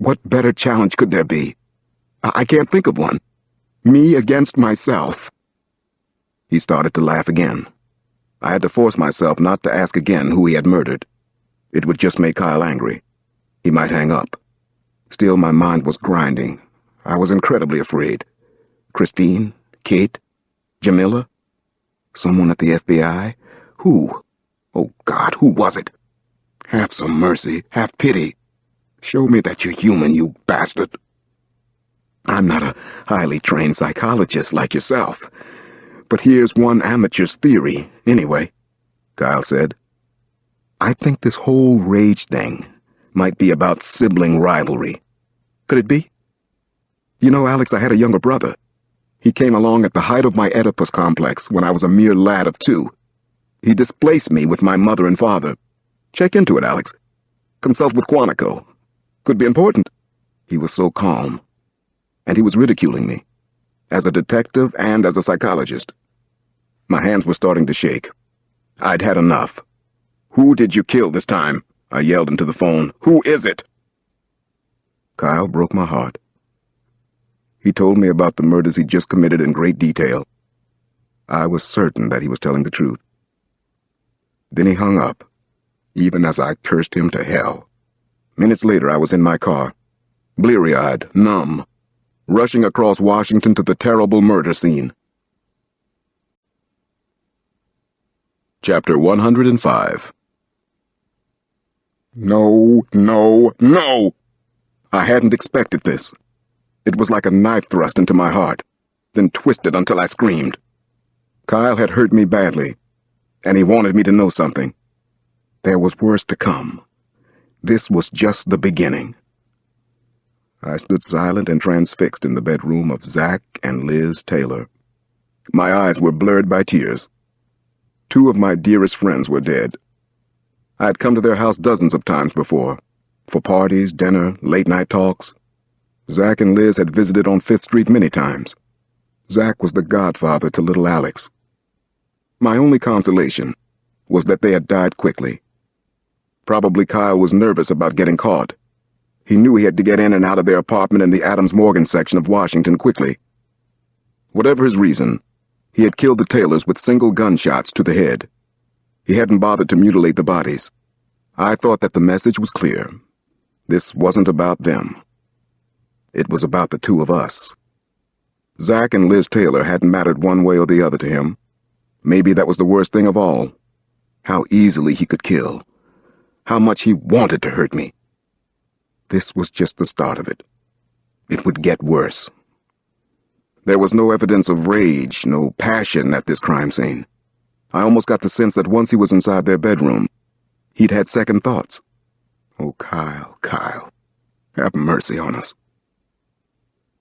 What better challenge could there be? I can't think of one. Me against myself. He started to laugh again. I had to force myself not to ask again who he had murdered. It would just make Kyle angry. He might hang up. Still, my mind was grinding. I was incredibly afraid. Christine? Kate? Jamila? Someone at the FBI? Who? Oh, God, who was it? Have some mercy, have pity. Show me that you're human, you bastard. I'm not a highly trained psychologist like yourself. But here's one amateur's theory, anyway, Kyle said. I think this whole rage thing might be about sibling rivalry. Could it be? You know, Alex, I had a younger brother. He came along at the height of my Oedipus complex when I was a mere lad of 2. He displaced me with my mother and father. Check into it, Alex. Consult with Quantico. Could be important. He was so calm. And he was ridiculing me, as a detective and as a psychologist. My hands were starting to shake. I'd had enough. Who did you kill this time? I yelled into the phone. Who is it? Kyle broke my heart. He told me about the murders he'd just committed in great detail. I was certain that he was telling the truth. Then he hung up, even as I cursed him to hell. Minutes later, I was in my car, bleary-eyed, numb, rushing across Washington to the terrible murder scene. Chapter 105. No, no, no! I hadn't expected this. It was like a knife thrust into my heart, then twisted until I screamed. Kyle had hurt me badly, and he wanted me to know something. There was worse to come. This was just the beginning. I stood silent and transfixed in the bedroom of Zach and Liz Taylor. My eyes were blurred by tears. 2 of my dearest friends were dead. I had come to their house dozens of times before, for parties, dinner, late-night talks. Zach and Liz had visited on 5th Street many times. Zach was the godfather to little Alex. My only consolation was that they had died quickly. Probably Kyle was nervous about getting caught. He knew he had to get in and out of their apartment in the Adams-Morgan section of Washington quickly. Whatever his reason, he had killed the Taylors with single gunshots to the head. He hadn't bothered to mutilate the bodies. I thought that the message was clear. This wasn't about them. It was about the 2 of us. Zach and Liz Taylor hadn't mattered one way or the other to him. Maybe that was the worst thing of all. How easily he could kill. How much he wanted to hurt me. This was just the start of it. It would get worse. There was no evidence of rage, no passion at this crime scene. I almost got the sense that once he was inside their bedroom, he'd had second thoughts. Oh, Kyle, Kyle, have mercy on us.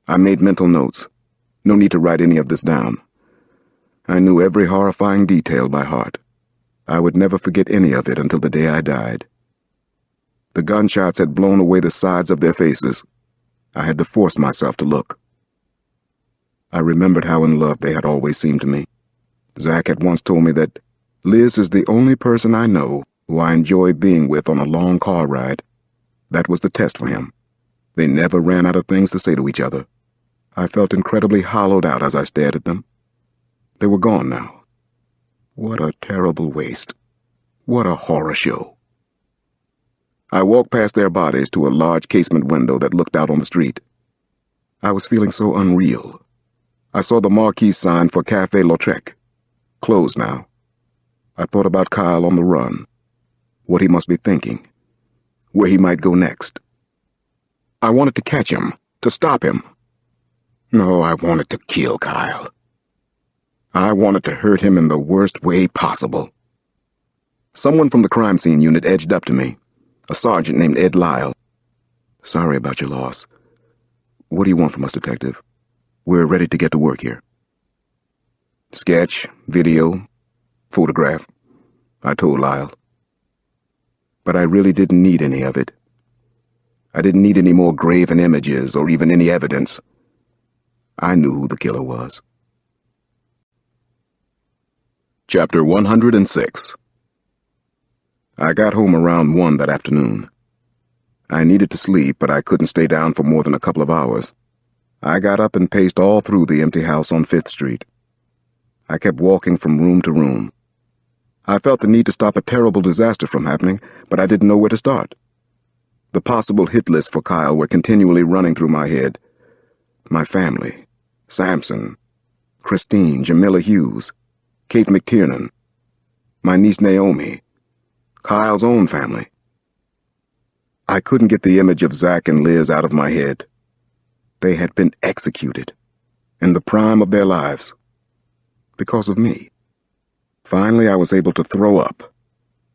I made mental notes. No need to write any of this down. I knew every horrifying detail by heart. I would never forget any of it until the day I died. The gunshots had blown away the sides of their faces. I had to force myself to look. I remembered how in love they had always seemed to me. Zach had once told me that Liz is the only person I know who I enjoy being with on a long car ride. That was the test for him. They never ran out of things to say to each other. I felt incredibly hollowed out as I stared at them. They were gone now. What a terrible waste. What a horror show. I walked past their bodies to a large casement window that looked out on the street. I was feeling so unreal. I saw the marquee sign for Café Lautrec. Closed now. I thought about Kyle on the run. What he must be thinking. Where he might go next. I wanted to catch him, to stop him. No, I wanted to kill Kyle. I wanted to hurt him in the worst way possible. Someone from the crime scene unit edged up to me. A sergeant named Ed Lyle. Sorry about your loss. What do you want from us, Detective? We're ready to get to work here. Sketch, video, photograph, I told Lyle. But I really didn't need any of it. I didn't need any more graven images or even any evidence. I knew who the killer was. Chapter 106. I got home around 1 that afternoon. I needed to sleep, but I couldn't stay down for more than a couple of hours. I got up and paced all through the empty house on 5th Street. I kept walking from room to room. I felt the need to stop a terrible disaster from happening, but I didn't know where to start. The possible hit lists for Kyle were continually running through my head. My family, Samson, Christine, Jamila Hughes, Kate McTiernan, my niece Naomi, Kyle's own family. I couldn't get the image of Zach and Liz out of my head. They had been executed, in the prime of their lives, because of me. Finally, I was able to throw up,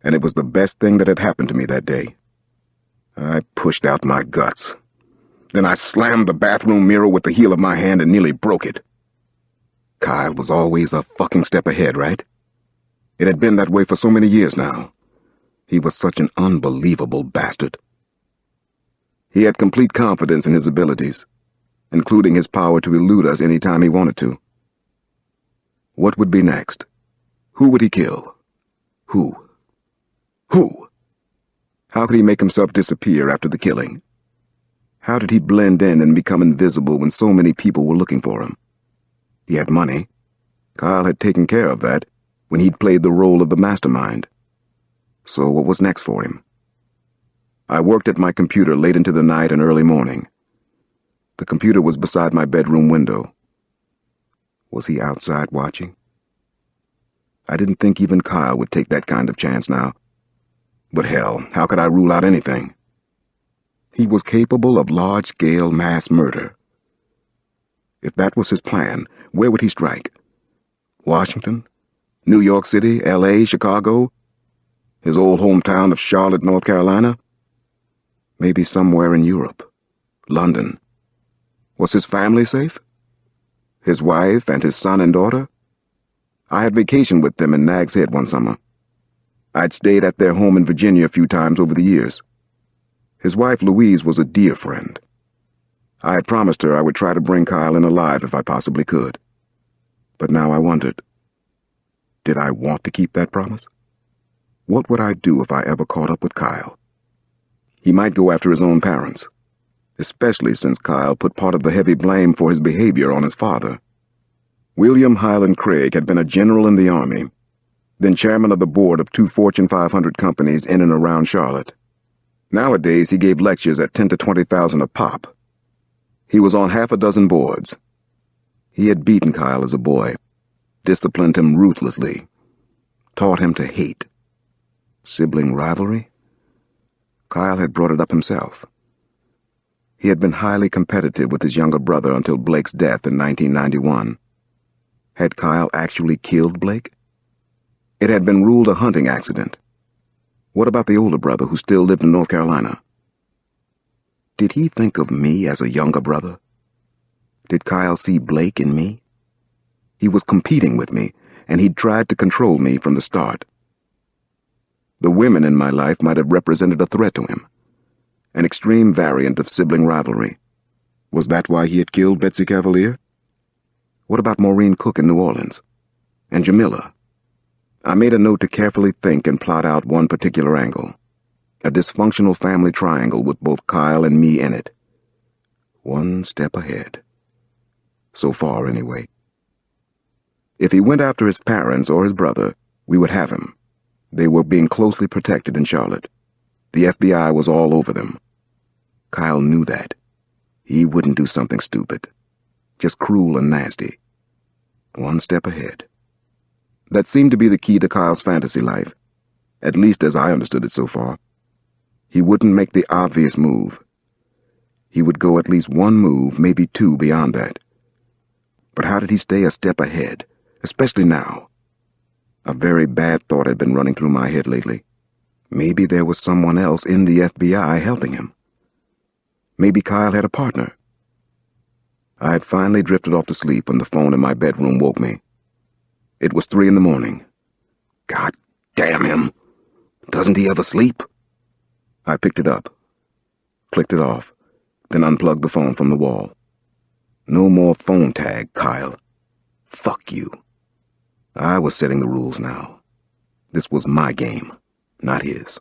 and it was the best thing that had happened to me that day. I pushed out my guts. Then I slammed the bathroom mirror with the heel of my hand and nearly broke it. Kyle was always a fucking step ahead, right? It had been that way for so many years now. He was such an unbelievable bastard. He had complete confidence in his abilities, including his power to elude us any time he wanted to. What would be next? Who would he kill? Who? Who? How could he make himself disappear after the killing? How did he blend in and become invisible when so many people were looking for him? He had money. Kyle had taken care of that when he'd played the role of the mastermind. So what was next for him? I worked at my computer late into the night and early morning. The computer was beside my bedroom window. Was he outside watching? I didn't think even Kyle would take that kind of chance now. But hell, how could I rule out anything? He was capable of large-scale mass murder. If that was his plan, where would he strike? Washington? New York City? L.A.? Chicago? His old hometown of Charlotte, North Carolina? Maybe somewhere in Europe. London. Was his family safe? His wife and his son and daughter? I had vacationed with them in Nag's Head one summer. I'd stayed at their home in Virginia a few times over the years. His wife, Louise, was a dear friend. I had promised her I would try to bring Kyle in alive if I possibly could. But now I wondered, did I want to keep that promise? What would I do if I ever caught up with Kyle? He might go after his own parents, especially since Kyle put part of the heavy blame for his behavior on his father. William Highland Craig had been a general in the Army, then chairman of the board of 2 Fortune 500 companies in and around Charlotte. Nowadays, he gave lectures at 10 to 20,000 a pop. He was on half a dozen boards. He had beaten Kyle as a boy, disciplined him ruthlessly, taught him to hate. Sibling rivalry? Kyle had brought it up himself. He had been highly competitive with his younger brother until Blake's death in 1991. Had Kyle actually killed Blake? It had been ruled a hunting accident. What about the older brother who still lived in North Carolina? Did he think of me as a younger brother? Did Kyle see Blake in me? He was competing with me, and he'd tried to control me from the start. The women in my life might have represented a threat to him, an extreme variant of sibling rivalry. Was that why he had killed Betsy Cavalier? What about Maureen Cook in New Orleans? And Jamila? I made a note to carefully think and plot out one particular angle. A dysfunctional family triangle with both Kyle and me in it. One step ahead. So far, anyway. If he went after his parents or his brother, we would have him. They were being closely protected in Charlotte. The FBI was all over them. Kyle knew that. He wouldn't do something stupid. Just cruel and nasty. One step ahead. That seemed to be the key to Kyle's fantasy life, at least as I understood it so far. He wouldn't make the obvious move. He would go at least one move, maybe two beyond that. But how did he stay a step ahead, especially now? A very bad thought had been running through my head lately. Maybe there was someone else in the FBI helping him. Maybe Kyle had a partner. I had finally drifted off to sleep when the phone in my bedroom woke me. It was 3 a.m. God damn him! Doesn't he ever sleep? I picked it up, clicked it off, then unplugged the phone from the wall. No more phone tag, Kyle. Fuck you. I was setting the rules now. This was my game, not his.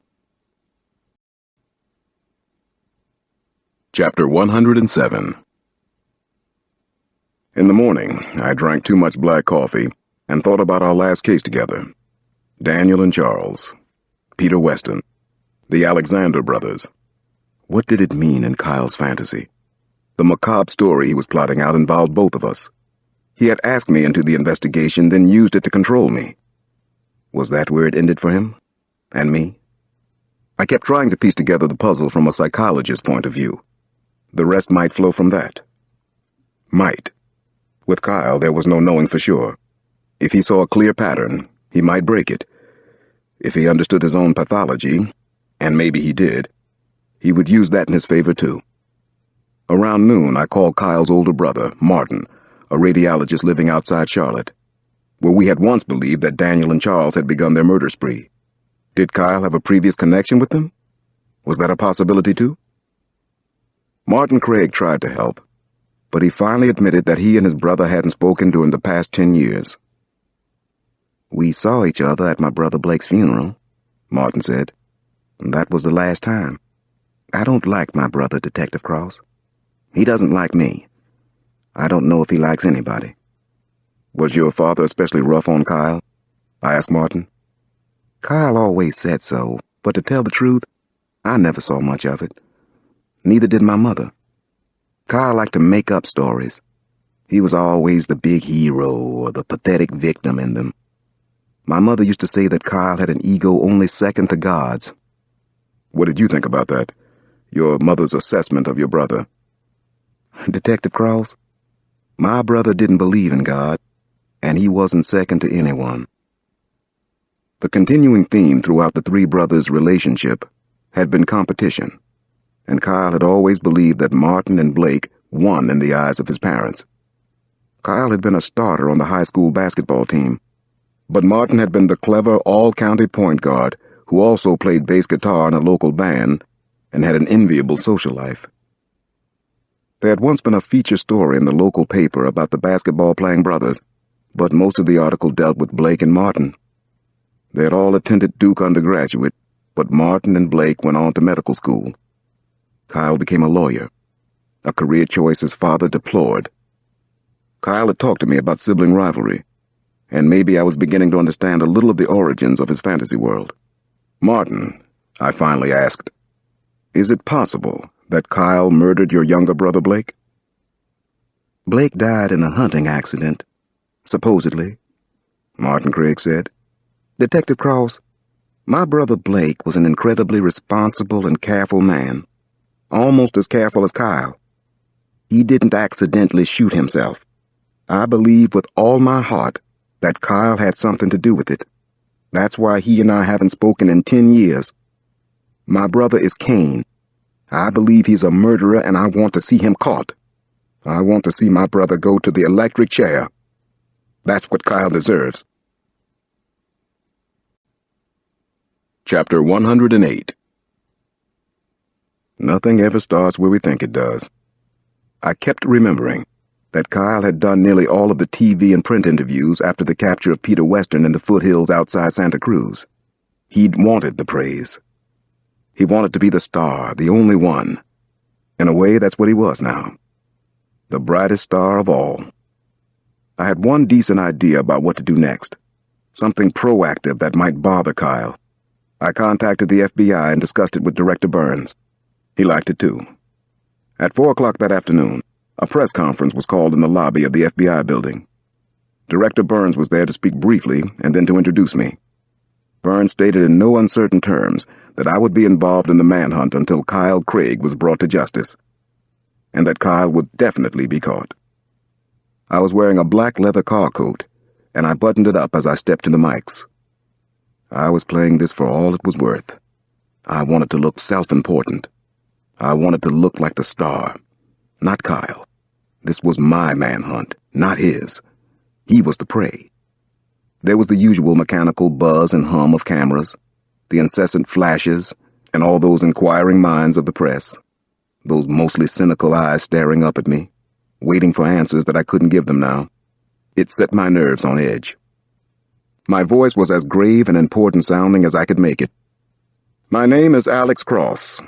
Chapter 107. In the morning, I drank too much black coffee and thought about our last case together. Daniel and Charles. Peter Weston. The Alexander brothers. What did it mean in Kyle's fantasy? The macabre story he was plotting out involved both of us. He had asked me into the investigation, then used it to control me. Was that where it ended for him? And me? I kept trying to piece together the puzzle from a psychologist's point of view. The rest might flow from that. Might. With Kyle, there was no knowing for sure. If he saw a clear pattern, he might break it. If he understood his own pathology, and maybe he did, he would use that in his favor too. Around noon, I called Kyle's older brother, Martin, a radiologist living outside Charlotte, where we had once believed that Daniel and Charles had begun their murder spree. Did Kyle have a previous connection with them? Was that a possibility too? Martin Craig tried to help, but he finally admitted that he and his brother hadn't spoken during the past 10 years. "We saw each other at my brother Blake's funeral," Martin said. "That was the last time. I don't like my brother, Detective Cross. He doesn't like me. I don't know if he likes anybody." "Was your father especially rough on Kyle?" I asked Martin. "Kyle always said so, but to tell the truth, I never saw much of it. Neither did my mother. Kyle liked to make up stories. He was always the big hero or the pathetic victim in them. My mother used to say that Kyle had an ego only second to God's." "What did you think about that? Your mother's assessment of your brother?" "Detective Cross, my brother didn't believe in God, and he wasn't second to anyone." The continuing theme throughout the three brothers' relationship had been competition, and Kyle had always believed that Martin and Blake won in the eyes of his parents. Kyle had been a starter on the high school basketball team, but Martin had been the clever all-county point guard who also played bass guitar in a local band and had an enviable social life. There had once been a feature story in the local paper about the basketball-playing brothers, but most of the article dealt with Blake and Martin. They had all attended Duke undergraduate, but Martin and Blake went on to medical school. Kyle became a lawyer, a career choice his father deplored. Kyle had talked to me about sibling rivalry, and maybe I was beginning to understand a little of the origins of his fantasy world. "Martin," I finally asked, "is it possible that Kyle murdered your younger brother Blake?" "Blake died in a hunting accident, supposedly," Martin Craig said. "Detective Cross, my brother Blake was an incredibly responsible and careful man. Almost as careful as Kyle. He didn't accidentally shoot himself. I believe with all my heart that Kyle had something to do with it. That's why he and I haven't spoken in 10 years. My brother is Cain. I believe he's a murderer, and I want to see him caught. I want to see my brother go to the electric chair. That's what Kyle deserves." Chapter 108. Nothing ever starts where we think it does. I kept remembering that Kyle had done nearly all of the TV and print interviews after the capture of Peter Weston in the foothills outside Santa Cruz. He'd wanted the praise. He wanted to be the star, the only one. In a way, that's what he was now. The brightest star of all. I had one decent idea about what to do next. Something proactive that might bother Kyle. I contacted the FBI and discussed it with Director Burns. He liked it too. At 4 o'clock that afternoon, a press conference was called in the lobby of the FBI building. Director Burns was there to speak briefly and then to introduce me. Burns stated in no uncertain terms that I would be involved in the manhunt until Kyle Craig was brought to justice, and that Kyle would definitely be caught. I was wearing a black leather car coat, and I buttoned it up as I stepped to the mics. I was playing this for all it was worth. I wanted to look self-important. I wanted to look like the star, not Kyle. This was my manhunt, not his. He was the prey. There was the usual mechanical buzz and hum of cameras, the incessant flashes, and all those inquiring minds of the press, those mostly cynical eyes staring up at me, waiting for answers that I couldn't give them now. It set my nerves on edge. My voice was as grave and important sounding as I could make it. "My name is Alex Cross.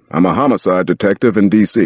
I'm a homicide detective in D.C.